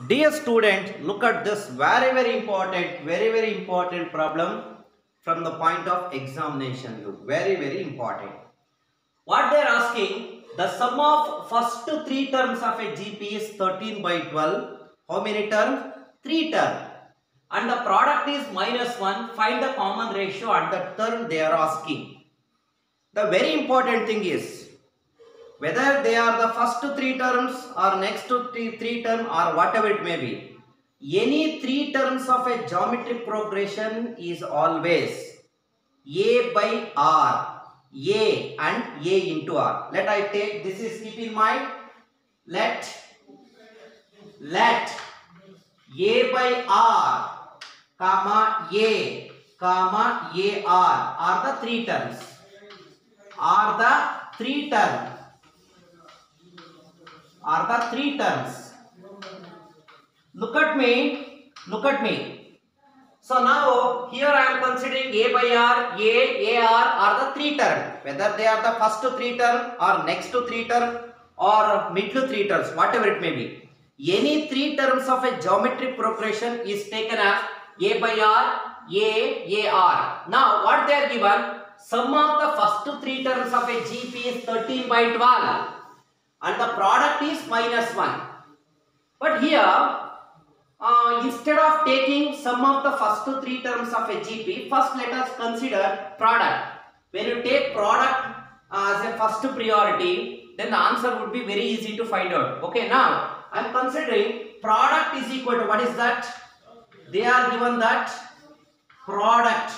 Dear student, look at this very important problem from the point of examination. Very important. What they are asking, the sum of first three terms of a GP is 13 by 12. How many terms? 3 terms. And the product is -1. Find the common ratio at the term they are asking. The very important thing is, whether they are the first three terms or next to three term or whatever it may be, any three terms of a geometric progression is always A by R, A and A into R. Let I take, this is, keep in mind, let A by R, comma A, comma AR are the three terms. Are the three terms. Look at me. So now here I am considering A by R, A, AR are the three terms. Whether they are the first to three term or next to three term or mid to three terms, whatever it may be. Any three terms of a geometric progression is taken as A by R, A, AR. Now what they are given? Sum of the first three terms of a GP is 13 by 12. And the product is -1. But here, instead of taking sum of the first three terms of a GP, first let us consider product. When you take product as a first priority, then the answer would be very easy to find out. Okay, now I am considering product is equal to, what is that? They are given that product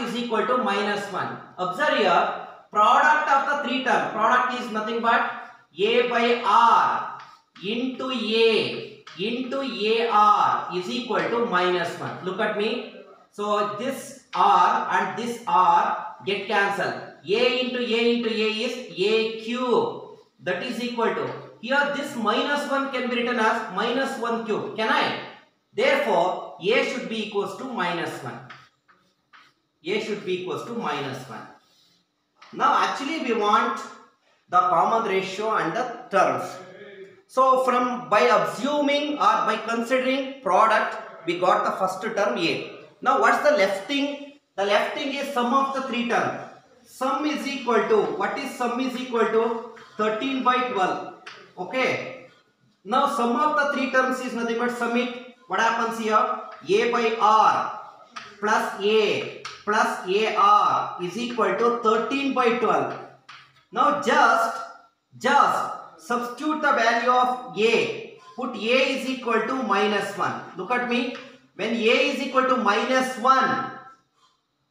is equal to -1. Observe here, product of the three term, product is nothing but A by R into A into AR is equal to -1. Look at me. So this R and this R get cancelled. A into A is A cube. That is equal to, here this -1 can be written as -1 cube. Can I? Therefore, A should be equals to -1. A should be equals to -1. Now actually we want the common ratio and the terms. So by assuming or by considering product, we got the first term A. Now what's the left thing? The left thing is sum of the three terms. Sum is equal to, what is sum is equal to? 13 by 12. Okay. Now sum of the three terms is nothing but sum it. What happens here? A by R plus A plus AR is equal to 13 by 12. Now just substitute the value of A. Put A is equal to -1. Look at me. When A is equal to -1,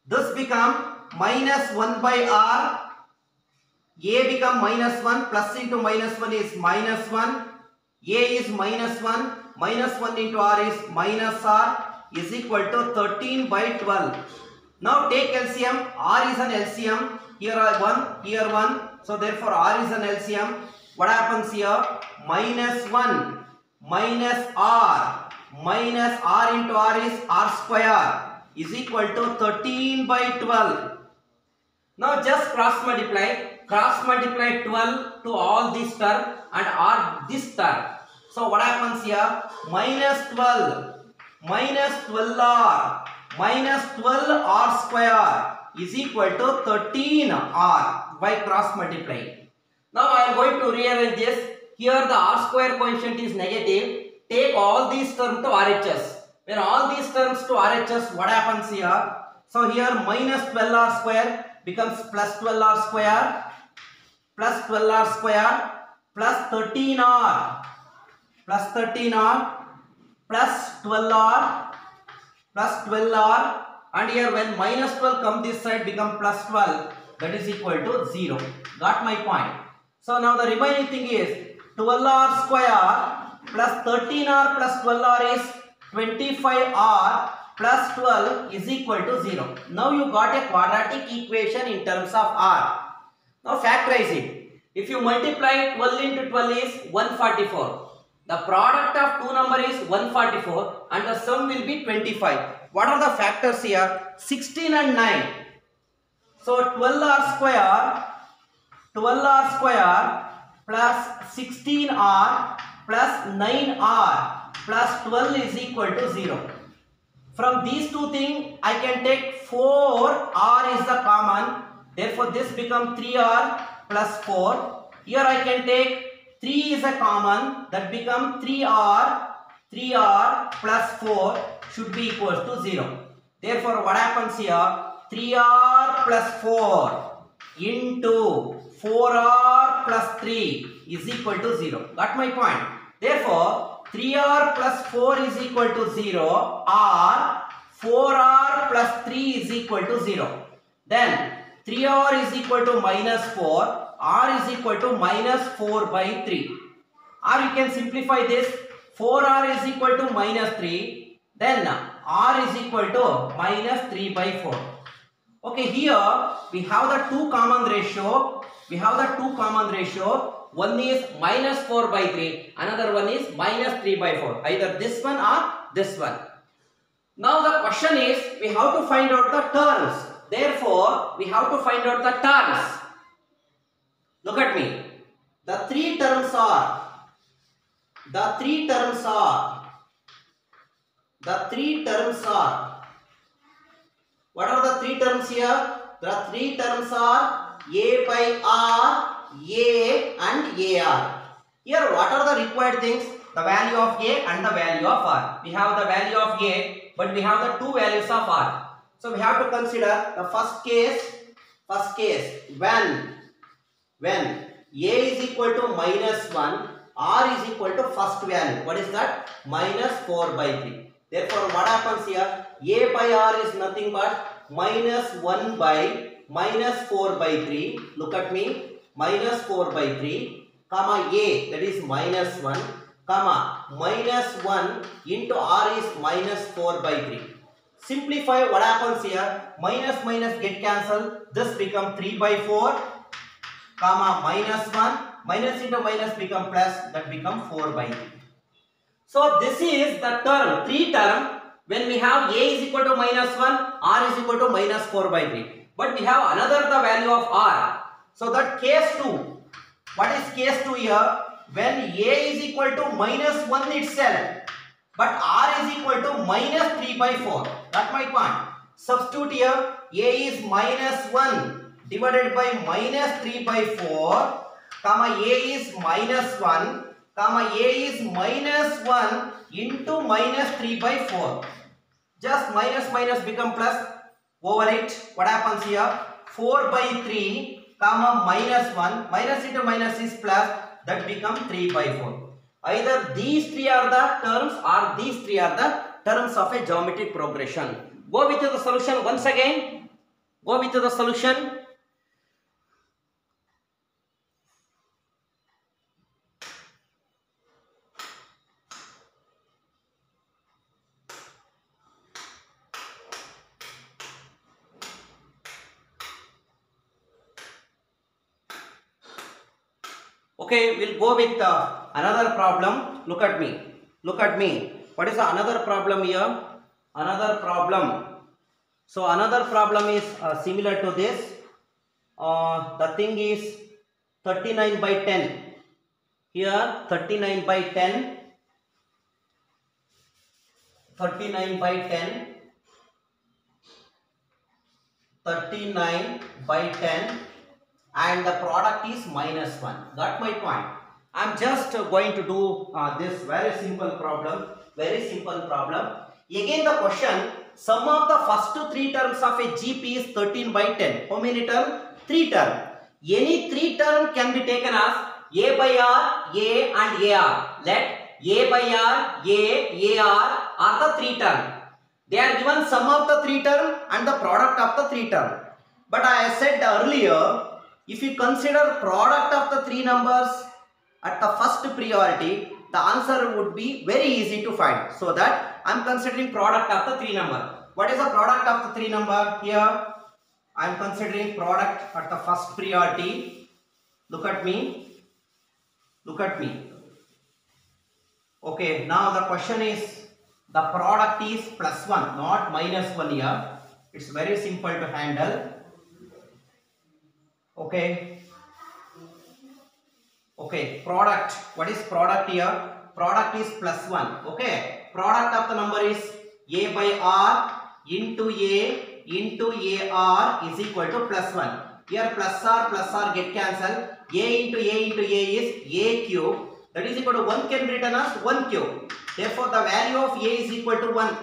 this become -1 by R. A become -1, plus into -1 is -1. A is -1. -1 into R is -R is equal to 13 by 12. Now take LCM. R is an LCM. Here are 1, here 1. So therefore R is an LCM. What happens here? -1 minus R into R is R square is equal to 13 by 12. Now just cross multiply. Cross multiply 12 to all this term and R this term. So what happens here? -12 minus 12R minus 12R square is equal to 13R by cross multiplying. Now I am going to rearrange this. Here the R square coefficient is negative. Take all these terms to RHS. When all these terms to RHS, what happens here? So here minus 12R square becomes plus 12R square plus 12R square plus 13R plus 13R plus 12R plus 12R, and here when -12 come this side become plus 12, that is equal to 0. Got my point? So now the remaining thing is 12R square plus 13R plus 12R is 25R plus 12 is equal to 0. Now you got a quadratic equation in terms of R. Now factorize it. If you multiply 12 into 12 is 144. The product of two number is 144 and the sum will be 25. What are the factors here? 16 and 9. So 12R square plus 16R plus 9r plus 12 is equal to 0. From these two things, I can take 4r is the common. Therefore, this becomes 3r plus 4. Here I can take 3 is a common. That becomes 3r. 3r plus 4 should be equal to 0. Therefore, what happens here? 3r plus 4 into 4r plus 3 is equal to 0. Got my point? Therefore, 3r plus 4 is equal to 0 or 4r plus 3 is equal to 0. Then 3r is equal to minus 4, r is equal to minus 4 by 3. Or you can simplify this. 4r is equal to minus 3. Then r is equal to minus 3 by 4. Okay, here we have the two common ratio. One is minus 4 by 3. Another one is minus 3 by 4. Either this one or this one. Now the question is, we have to find out the terms. Therefore, we have to find out the terms. Look at me. The three terms are. What are the three terms here? The three terms are a by r, a and ar. Here, what are the required things? The value of a and the value of r. We have the value of a, but we have the two values of r. So we have to consider the first case when a is equal to minus 1, r is equal to first value. What is that? Minus 4 by 3. Therefore, what happens here? A by r is nothing but minus 1 by minus 4 by 3. Look at me. Minus 4 by 3, comma a, that is minus 1, comma minus 1 into r is minus 4 by 3. Simplify, what happens here? Minus minus get cancelled. This becomes 3 by 4, comma minus 1. Minus into minus become plus. That becomes 4 by 3. So this is the three term. When we have a is equal to minus 1, r is equal to minus 4 by 3. But we have another the value of r. So that case 2. What is case 2 here? When a is equal to minus 1 itself, but r is equal to minus 3 by 4. That's my point. Substitute here. A is minus 1 divided by minus 3 by 4, comma a is minus 1, comma a is minus 1 into minus 3 by 4. Just minus minus become plus. Over it, what happens here? 4 by 3, comma minus 1, minus into minus is plus. That becomes 3 by 4. Either these three are the terms or these three are the terms of a geometric progression. Go with the solution once again. Go with the solution. Okay, we'll go with another problem. Look at me. What is another problem here? Another problem. So another problem is similar to this. The thing is 39 by 10. Here 39 by 10. 39 by 10. 39 by 10. And the product is minus 1. Got my point? I am just going to do this very simple problem. Again the question, sum of the first three terms of a GP is 13 by 10. How many terms? 3 terms. Any 3 terms can be taken as A by R, A and AR. Let A by R, A, AR are the 3 terms. They are given sum of the 3 terms and the product of the 3 terms. But I said earlier, if you consider product of the 3 numbers at the first priority, the answer would be very easy to find. So that I am considering product of the 3 number. What is the product of the 3 number? Here I am considering product at the first priority. Look at me. Okay, now the question is, the product is plus 1, not minus 1 here. It's very simple to handle. Okay, product. What is product here? product is plus 1. Okay, product of the number is a by r into a into ar is equal to plus 1. Here plus r get cancelled. A into a is a cube. That is equal to 1 can be written as 1 cube. Therefore, the value of a is equal to 1.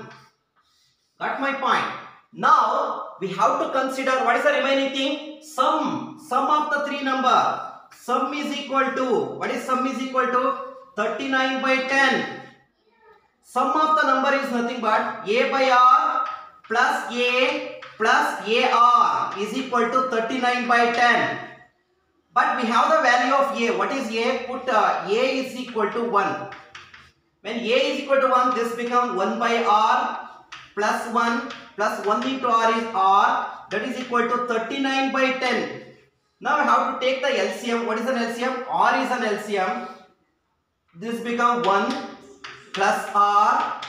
Got my point? Now, we have to consider what is the remaining thing? Sum of the three number. Sum is equal to, what is sum is equal to? 39 by 10. Sum of the number is nothing but a by r plus a plus ar is equal to 39 by 10. But we have the value of a. What is a? Put a is equal to 1. When a is equal to 1, this becomes 1 by r plus 1 into r is r. That is equal to 39 by 10. Now we have to take the LCM. What is an LCM? R is an LCM. This becomes 1 plus r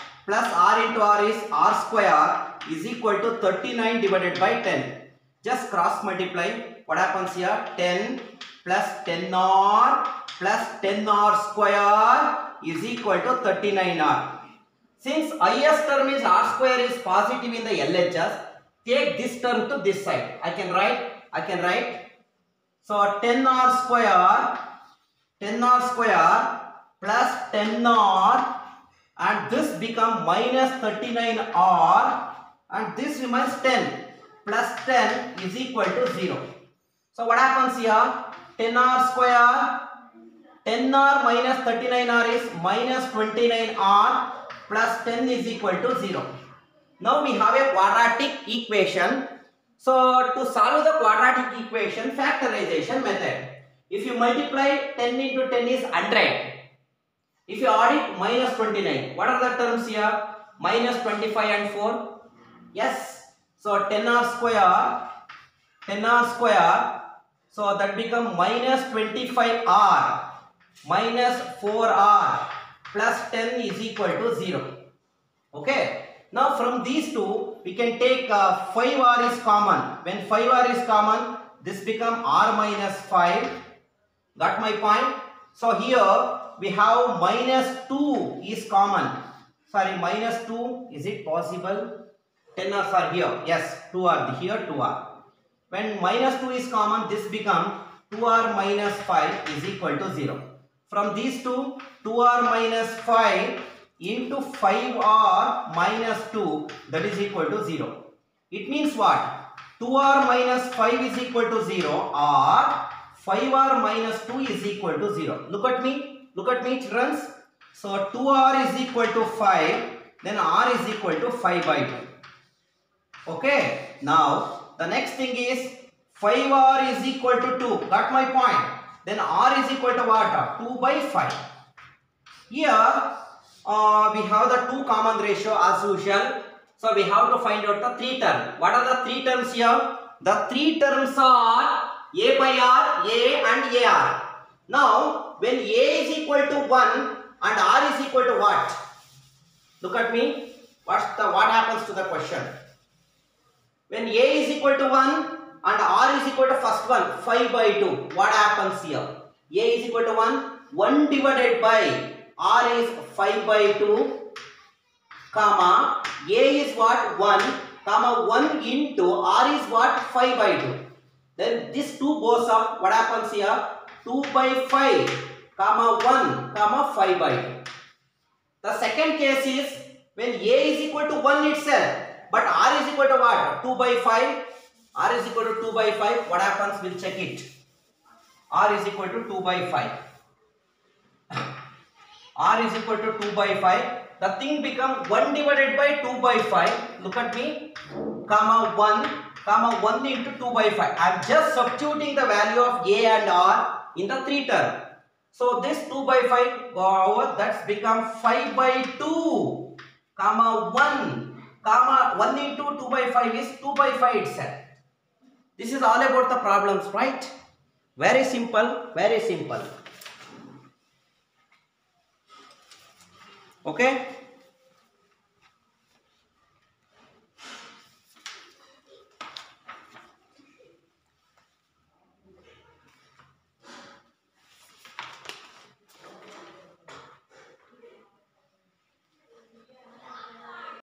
into r is r square is equal to 39 divided by 10. Just cross multiply. What happens here? 10 plus 10r plus 10r square is equal to 39r. Since highest term is r square is positive in the LHS, take this term to this side. I can write. So 10r square plus 10r and this become minus 39r and this remains 10 plus 10 is equal to 0. So what happens here? 10r square, 10r minus 39r is minus 29r plus 10 is equal to 0. Now we have a quadratic equation. So to solve the quadratic equation, factorization method. If you multiply 10 into 10 is 100. If you add it, minus 29. What are the terms here? Minus 25 and 4. Yes. So 10r square. So that becomes minus 25r minus 4r plus 10 is equal to 0. Okay. Now from these two, we can take 5r is common. When 5r is common, this becomes r minus 5. Got my point? So here we have minus 2 is common. Sorry, minus 2. Is it possible? 10r's are here. Yes, 2 are here, 2 are. When minus 2 is common, this becomes 2r minus 5 is equal to 0. From these two, 2r minus 5 into 5r minus 2, that is equal to 0. It means what? 2r minus 5 is equal to 0 or 5r minus 2 is equal to 0. Look at me children. So 2r is equal to 5, then r is equal to 5 by 2. Okay. Now the next thing is 5r is equal to 2. Got my point? Then r is equal to what? 2 by 5. Here we have the two common ratio as usual. So we have to find out the three terms. What are the three terms here? The three terms are a by r, a and ar. Now when a is equal to 1 and r is equal to what? Look at me. What happens to the question? When a is equal to 1 and r is equal to first one 5 by 2. What happens here? A is equal to 1 divided by r is 5 by 2, comma a is what? 1, comma 1 into r is what? 5 by 2. Then this 2 goes up. What happens here? 2 by 5, comma 1, comma 5 by 2. The second case is when a is equal to 1 itself, but r is equal to what? 2 by 5. R is equal to 2 by 5. What happens? We'll check it. R is equal to 2 by 5. R is equal to 2 by 5. The thing becomes 1 divided by 2 by 5. Look at me. Comma 1 into 2 by 5. I am just substituting the value of a and r in the three term. So this 2 by 5 go over. That's become 5 by 2. Comma 1. Comma 1 into 2 by 5 is 2 by 5 itself. This is all about the problems, right? Very simple, very simple. Okay.